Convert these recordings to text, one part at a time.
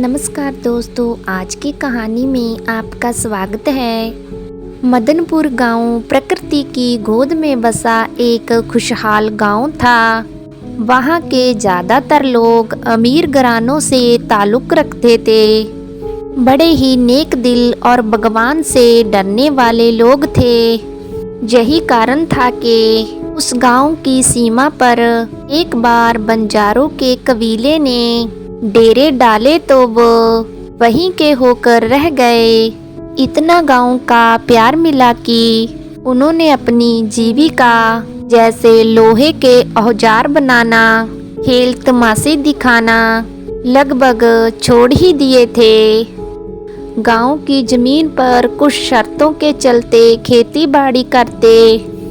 नमस्कार दोस्तों, आज की कहानी में आपका स्वागत है। मदनपुर गांव प्रकृति की गोद में बसा एक खुशहाल गांव था। वहां के ज़्यादातर लोग अमीर घरानों से ताल्लुक़ रखते थे। बड़े ही नेक दिल और भगवान से डरने वाले लोग थे। यही कारण था कि उस गांव की सीमा पर एक बार बंजारों के कबीले ने डेरे डाले तो वो वहीं के होकर रह गए। इतना गांव का प्यार मिला कि उन्होंने अपनी जीविका जैसे लोहे के औजार बनाना, खेल तमाशे दिखाना लगभग छोड़ ही दिए थे। गांव की जमीन पर कुछ शर्तों के चलते खेती बाड़ी करते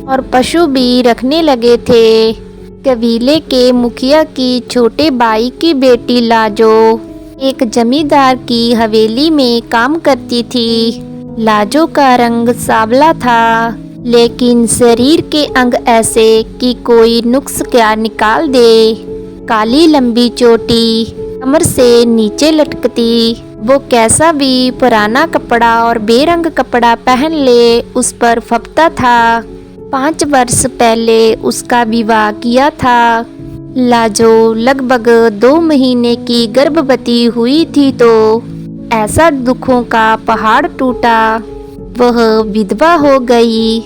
और पशु भी रखने लगे थे। कबीले के मुखिया की छोटे भाई की बेटी लाजो एक जमींदार की हवेली में काम करती थी। लाजो का रंग सांवला था, लेकिन शरीर के अंग ऐसे कि कोई नुक्स क्या निकाल दे। काली लंबी चोटी कमर से नीचे लटकती, वो कैसा भी पुराना कपड़ा और बेरंग कपड़ा पहन ले उस पर फबता था। 5 वर्ष पहले उसका विवाह किया था। लाजो लगभग 2 महीने की गर्भवती हुई थी तो ऐसा दुखों का पहाड़ टूटा। वह विधवा हो गई।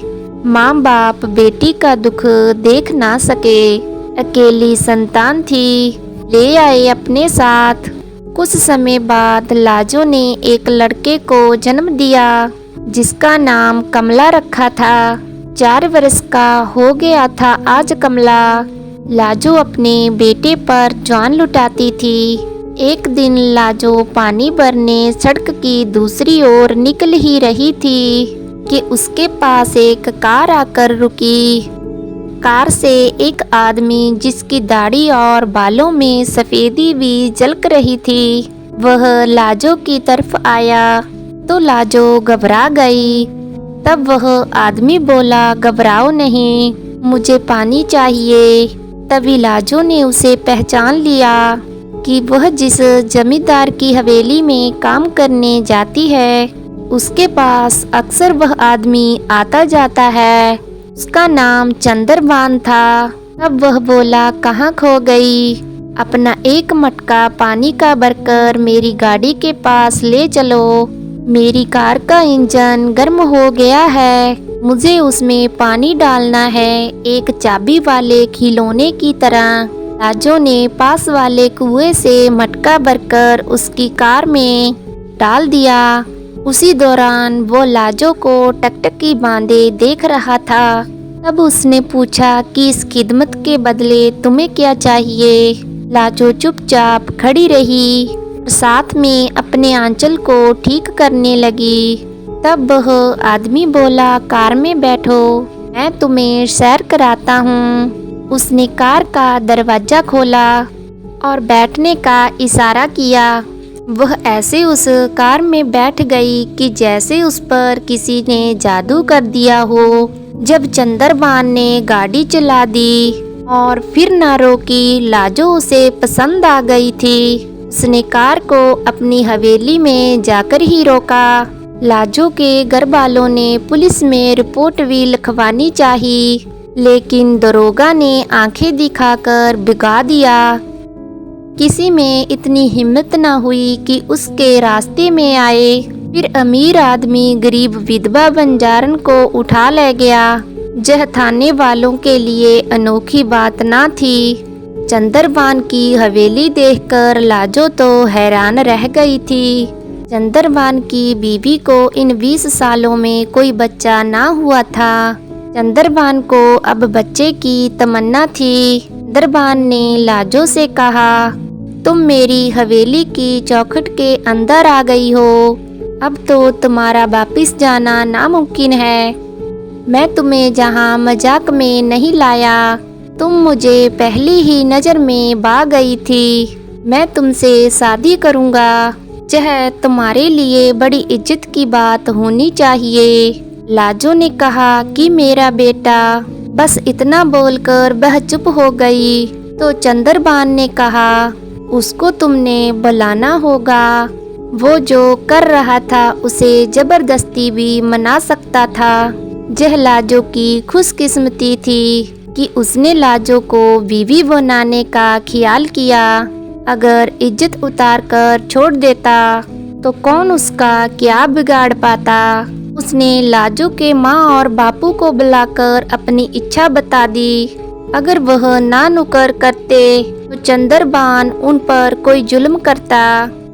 माँ बाप बेटी का दुख देख ना सके। अकेली संतान थी, ले आए अपने साथ। कुछ समय बाद लाजो ने एक लड़के को जन्म दिया, जिसका नाम कमला रखा था। 4 वर्ष का हो गया था आज कमला। लाजो अपने बेटे पर जान लुटाती थी। एक दिन लाजो पानी भरने सड़क की दूसरी ओर निकल ही रही थी कि उसके पास एक कार आकर रुकी। कार से एक आदमी, जिसकी दाढ़ी और बालों में सफेदी भी झलक रही थी, वह लाजो की तरफ आया तो लाजो घबरा गई। तब वह आदमी बोला, घबराओ नहीं, मुझे पानी चाहिए। तभी लाजो ने उसे पहचान लिया कि वह जिस जमींदार की हवेली में काम करने जाती है, उसके पास अक्सर वह आदमी आता जाता है। उसका नाम चंद्रभान था। तब वह बोला, कहाँ खो गई? अपना एक मटका पानी का भरकर मेरी गाड़ी के पास ले चलो। मेरी कार का इंजन गर्म हो गया है, मुझे उसमें पानी डालना है, एक चाबी वाले खिलौने की तरह। लाजो ने पास वाले कुएं से मटका भरकर उसकी कार में डाल दिया। उसी दौरान वो लाजो को टकटकी बांधे देख रहा था। तब उसने पूछा कि इस खिदमत के बदले तुम्हें क्या चाहिए? लाजो चुपचाप खड़ी रही, साथ में अपने आंचल को ठीक करने लगी। तब वह आदमी बोला, कार में बैठो, मैं तुम्हें सैर कराता हूँ। उसने कार का दरवाज़ा खोला और बैठने का इशारा किया। वह ऐसे उस कार में बैठ गई कि जैसे उस पर किसी ने जादू कर दिया हो। जब चंद्रभान ने गाड़ी चला दी और फिर ना रोकी, लाजो उसे पसंद आ गई थी। उसने कार को अपनी हवेली में जाकर ही रोका। लाजो के घर वालों ने पुलिस में रिपोर्ट भी लिखवानी चाहिए, लेकिन दरोगा ने आंखें दिखाकर भिगा दिया। किसी में इतनी हिम्मत न हुई कि उसके रास्ते में आए। फिर अमीर आदमी गरीब विधवा बंजारन को उठा ले गया। यह थाने वालों के लिए अनोखी बात ना थी। चंद्रभान की हवेली देखकर लाजो तो हैरान रह गई थी। चंद्रभान की बीवी को इन 20 सालों में कोई बच्चा ना हुआ था। चंद्रभान को अब बच्चे की तमन्ना थी। चंद्रभान ने लाजो से कहा, तुम मेरी हवेली की चौखट के अंदर आ गई हो, अब तो तुम्हारा वापिस जाना नामुमकिन है। मैं तुम्हें जहाँ मजाक में नहीं लाया, तुम मुझे पहली ही नज़र में भा गई थी। मैं तुमसे शादी करूँगा। यह तुम्हारे लिए बड़ी इज्जत की बात होनी चाहिए। लाजो ने कहा कि मेरा बेटा। बस इतना बोलकर वह चुप हो गई। तो चंद्रभान ने कहा, उसको तुमने बुलाना होगा। वो जो कर रहा था उसे जबरदस्ती भी मना सकता था। यह लाजो की खुशकिस्मती थी कि उसने लाजो को बीवी बनाने का ख्याल किया। अगर इज्जत उतार कर छोड़ देता तो कौन उसका क्या बिगाड़ पाता। उसने लाजो के माँ और बापू को बुलाकर अपनी इच्छा बता दी। अगर वह ना नुकर करते तो चंद्रबान उन पर कोई जुल्म करता।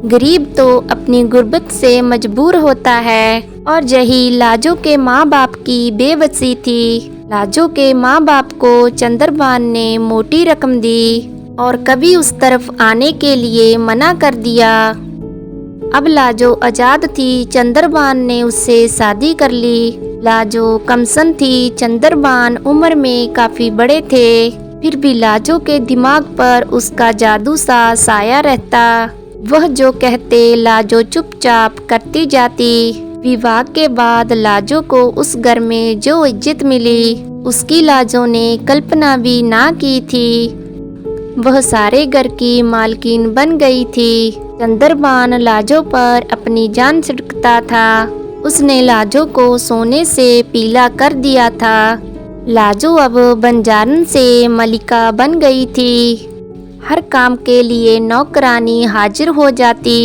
गरीब तो अपनी गुर्बत से मजबूर होता है, और यही लाजो के माँ बाप की बेबसी थी। लाजो के माँ बाप को चंद्रबान ने मोटी रकम दी और कभी उस तरफ आने के लिए मना कर दिया। अब लाजो आजाद थी, चंद्रबान ने उससे शादी कर ली। लाजो कमसन थी, चंद्रबान उम्र में काफी बड़े थे। फिर भी लाजो के दिमाग पर उसका जादू सा साया रहता। वह जो कहते लाजो चुपचाप करती जाती। विवाह के बाद लाजो को उस घर में जो इज्जत मिली उसकी लाजो ने कल्पना भी ना की थी। वह सारे घर की मालकिन बन गई थी। चंद्रबान लाजो पर अपनी जान छिड़कता था। उसने लाजो को सोने से पीला कर दिया था। लाजो अब बंजारन से मलिका बन गई थी। हर काम के लिए नौकरानी हाजिर हो जाती।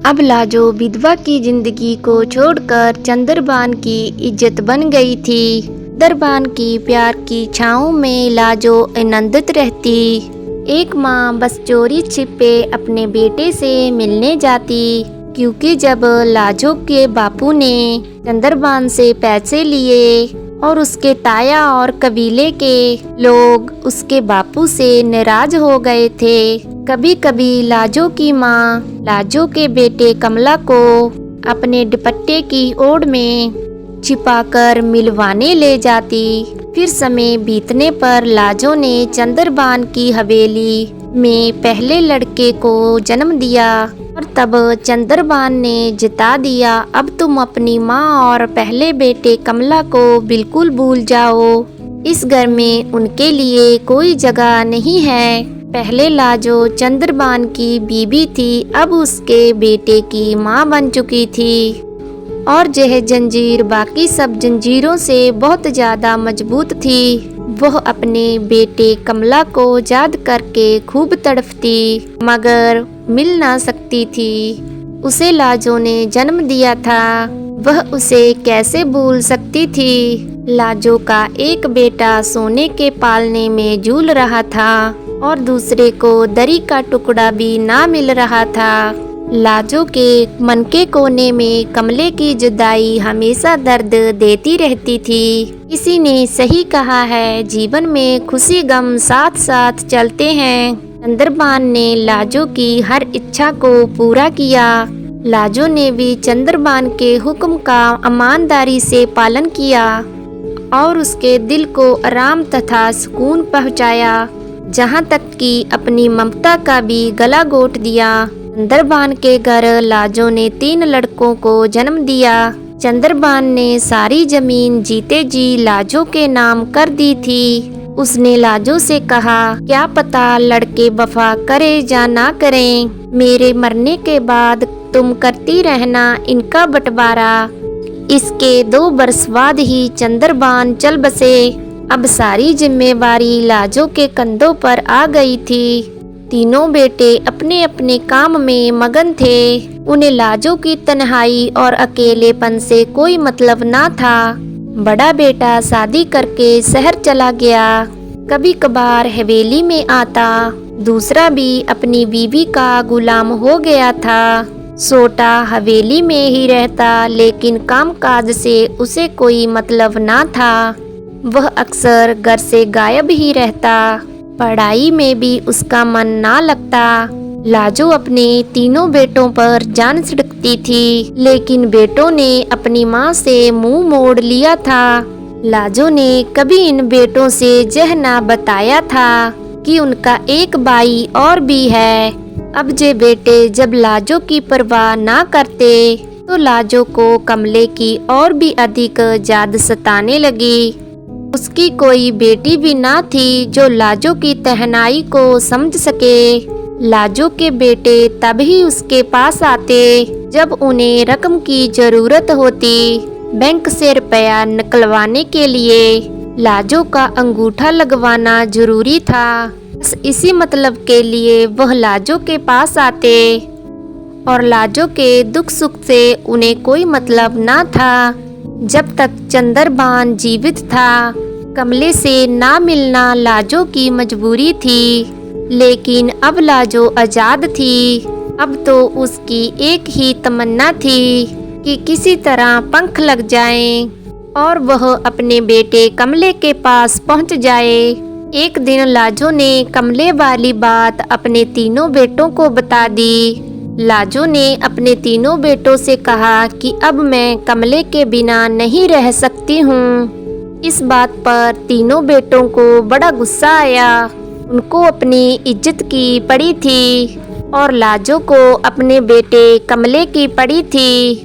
अब लाजो विधवा की जिंदगी को छोड़कर चंद्रबान की इज्जत बन गई थी। चंद्रबान की प्यार की छाँव में लाजो आनंदित रहती। एक माँ बस चोरी छिपे अपने बेटे से मिलने जाती, क्योंकि जब लाजो के बापू ने चंद्रबान से पैसे लिए और उसके ताया और कबीले के लोग उसके बापू से नाराज हो गए थे। कभी कभी लाजो की माँ लाजो के बेटे कमला को अपने दुपट्टे की ओड़ में छिपाकर मिलवाने ले जाती। फिर समय बीतने पर लाजो ने चंद्रबान की हवेली में पहले लड़के को जन्म दिया, और तब चंद्रबान ने जिता दिया, अब तुम अपनी माँ और पहले बेटे कमला को बिल्कुल भूल जाओ। इस घर में उनके लिए कोई जगह नहीं है। पहले लाजो चंद्रबान की बीबी थी, अब उसके बेटे की माँ बन चुकी थी। और यह जंजीर बाकी सब जंजीरों से बहुत ज्यादा मजबूत थी। वह अपने बेटे कमला को याद करके खूब तड़पती, मगर मिल ना सकती थी। उसे लाजो ने जन्म दिया था, वह उसे कैसे भूल सकती थी। लाजो का एक बेटा सोने के पालने में झूल रहा था और दूसरे को दरी का टुकड़ा भी ना मिल रहा था। लाजो के मन के कोने में कमले की जुदाई हमेशा दर्द देती रहती थी। किसी ने सही कहा है, जीवन में खुशी गम साथ साथ चलते हैं। चंद्रबान ने लाजो की हर इच्छा को पूरा किया। लाजो ने भी चंद्रबान के हुक्म का ईमानदारी से पालन किया और उसके दिल को आराम तथा सुकून पहुंचाया, जहां तक कि अपनी ममता का भी गला घोट दिया। चंद्रबान के घर लाजो ने 3 लड़कों को जन्म दिया। चंद्रबान ने सारी जमीन जीते जी लाजो के नाम कर दी थी। उसने लाजो से कहा, क्या पता लड़के वफा करे या ना करें, मेरे मरने के बाद तुम करती रहना इनका बंटवारा। इसके 2 बरस बाद ही चंद्रबान चल बसे। अब सारी जिम्मेवारी लाजो के कंधों पर आ गई थी। तीनों बेटे अपने अपने काम में मगन थे। उन्हें लाजो की तन्हाई और अकेलेपन से कोई मतलब ना था। बड़ा बेटा शादी करके शहर चला गया, कभी कभार हवेली में आता। दूसरा भी अपनी बीवी का गुलाम हो गया था। छोटा हवेली में ही रहता, लेकिन कामकाज से उसे कोई मतलब ना था। वह अक्सर घर से गायब ही रहता। पढ़ाई में भी उसका मन ना लगता। लाजो अपने तीनों बेटों पर जान छिड़कती थी, लेकिन बेटों ने अपनी माँ से मुंह मोड़ लिया था। लाजो ने कभी इन बेटों से यह ना बताया था कि उनका एक भाई और भी है। अब जे बेटे जब लाजो की परवाह ना करते तो लाजो को कमले की और भी अधिक याद सताने लगी। उसकी कोई बेटी भी ना थी जो लाजो की तन्हाई को समझ सके। लाजो के बेटे तभी उसके पास आते जब उन्हें रकम की जरूरत होती। बैंक से रुपया निकलवाने के लिए लाजो का अंगूठा लगवाना जरूरी था। बस इसी मतलब के लिए वह लाजो के पास आते और लाजो के दुख सुख से उन्हें कोई मतलब ना था। जब तक चंद्रभान जीवित था, कमले से ना मिलना लाजो की मजबूरी थी। लेकिन अब लाजो आजाद थी। अब तो उसकी एक ही तमन्ना थी कि किसी तरह पंख लग जाएं और वह अपने बेटे कमले के पास पहुंच जाए। एक दिन लाजो ने कमले वाली बात अपने तीनों बेटों को बता दी। लाजो ने अपने तीनों बेटों से कहा कि अब मैं कमले के बिना नहीं रह सकती हूँ। इस बात पर तीनों बेटों को बड़ा गुस्सा आया। उनको अपनी इज्जत की पड़ी थी और लाजो को अपने बेटे कमले की पड़ी थी।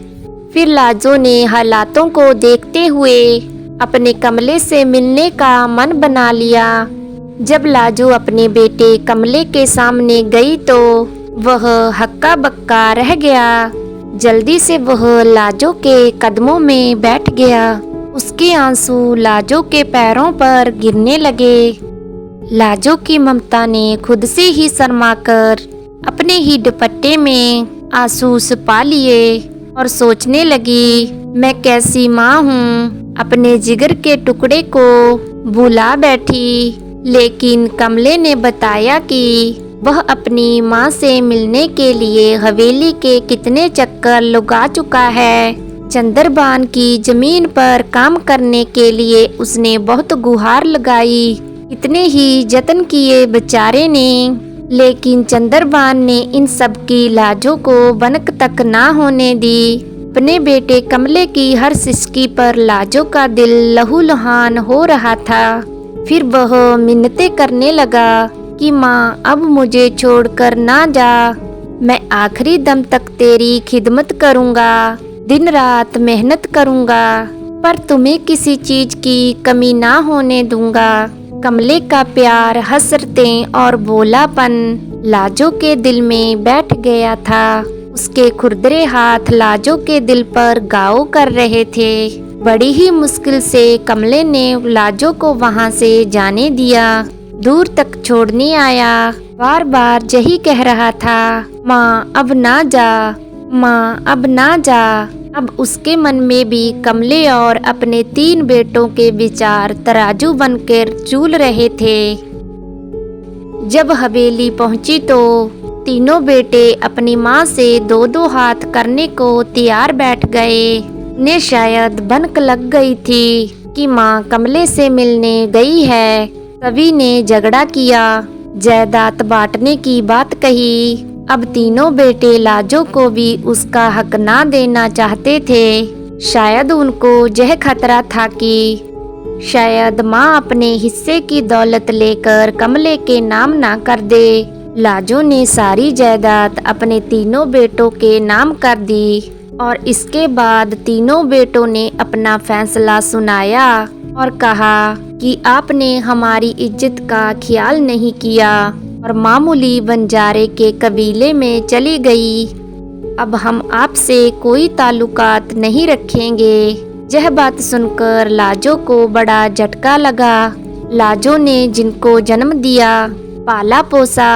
फिर लाजो ने हालातों को देखते हुए अपने कमले से मिलने का मन बना लिया। जब लाजो अपने बेटे कमले के सामने गई तो वह हक्का बक्का रह गया। जल्दी से वह लाजो के कदमों में बैठ गया। उसके आंसू लाजो के पैरों पर गिरने लगे। लाजो की ममता ने खुद से ही शर्माकर अपने ही दुपट्टे में आंसू छुपा लिए और सोचने लगी, मैं कैसी माँ हूँ, अपने जिगर के टुकड़े को भुला बैठी। लेकिन कमले ने बताया कि वह अपनी माँ से मिलने के लिए हवेली के कितने चक्कर लगा चुका है। चंद्रभान की जमीन पर काम करने के लिए उसने बहुत गुहार लगाई। इतने ही जतन किए बेचारे ने, लेकिन चंद्रभान ने इन सब की लाजो को बनक तक ना होने दी। अपने बेटे कमले की हर सिसकी पर लाजो का दिल लहूलुहान हो रहा था। फिर वह मिन्नतें करने लगा कि माँ अब मुझे छोड़कर ना जा, मैं आखिरी दम तक तेरी खिदमत करूँगा, दिन रात मेहनत करूँगा, पर तुम्हें किसी चीज की कमी ना होने दूंगा। कमले का प्यार, हसरतें और भोलापन लाजो के दिल में बैठ गया था। उसके खुरदरे हाथ लाजो के दिल पर गाओ कर रहे थे। बड़ी ही मुश्किल से कमले ने लाजो को वहां से जाने दिया, दूर तक छोड़ने आया। बार बार यही कह रहा था, माँ अब ना जा, माँ अब ना जा। अब उसके मन में भी कमले और अपने 3 बेटों के विचार तराजू बनकर झूल रहे थे। जब हवेली पहुंची तो तीनों बेटे अपनी माँ से 2-2 हाथ करने को तैयार बैठ गए। उन्हें शायद भनक लग गई थी कि माँ कमले से मिलने गई है। सभी ने झगड़ा किया, जायदाद बांटने की बात कही। अब तीनों बेटे लाजो को भी उसका हक ना देना चाहते थे। शायद उनको यह खतरा था कि शायद माँ अपने हिस्से की दौलत लेकर कमले के नाम ना कर दे। लाजो ने सारी जायदाद अपने तीनों बेटों के नाम कर दी और इसके बाद तीनों बेटों ने अपना फैसला सुनाया और कहा कि आपने हमारी इज्जत का ख्याल नहीं किया और मामूली बंजारे के कबीले में चली गई। अब हम आपसे कोई ताल्लुकात नहीं रखेंगे। यह बात सुनकर लाजो को बड़ा झटका लगा। लाजो ने जिनको जन्म दिया, पाला पोसा,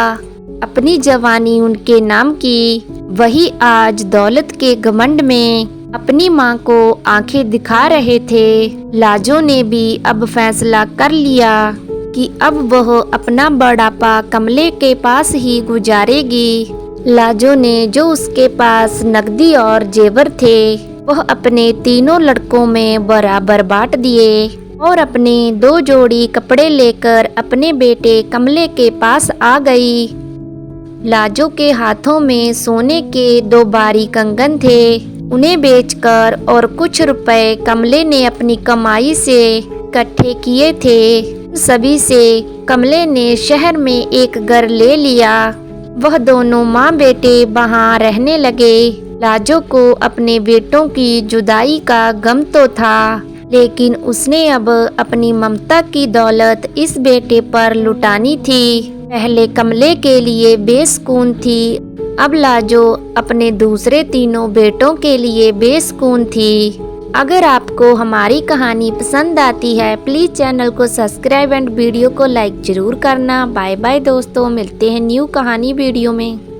अपनी जवानी उनके नाम की, वही आज दौलत के घमंड में अपनी माँ को आंखें दिखा रहे थे। लाजो ने भी अब फैसला कर लिया कि अब वह अपना बुढ़ापा कमले के पास ही गुजारेगी। लाजो ने जो उसके पास नकदी और जेवर थे वह अपने तीनों लड़कों में बराबर बांट दिए और अपने 2 जोड़ी कपड़े लेकर अपने बेटे कमले के पास आ गई। लाजो के हाथों में सोने के 2 भारी कंगन थे। उन्हें बेचकर और कुछ रुपए कमले ने अपनी कमाई से इकट्ठे किए थे, सभी से कमले ने शहर में एक घर ले लिया। वह दोनों माँ बेटे वहाँ रहने लगे। लाजो को अपने बेटों की जुदाई का गम तो था, लेकिन उसने अब अपनी ममता की दौलत इस बेटे पर लुटानी थी। पहले कमले के लिए बेसुकून थी, अब लाजो अपने दूसरे तीनों बेटों के लिए बेसुकून थी। अगर आपको हमारी कहानी पसंद आती है प्लीज़ चैनल को सब्सक्राइब एंड वीडियो को लाइक ज़रूर करना। बाय बाय दोस्तों, मिलते हैं न्यू कहानी वीडियो में।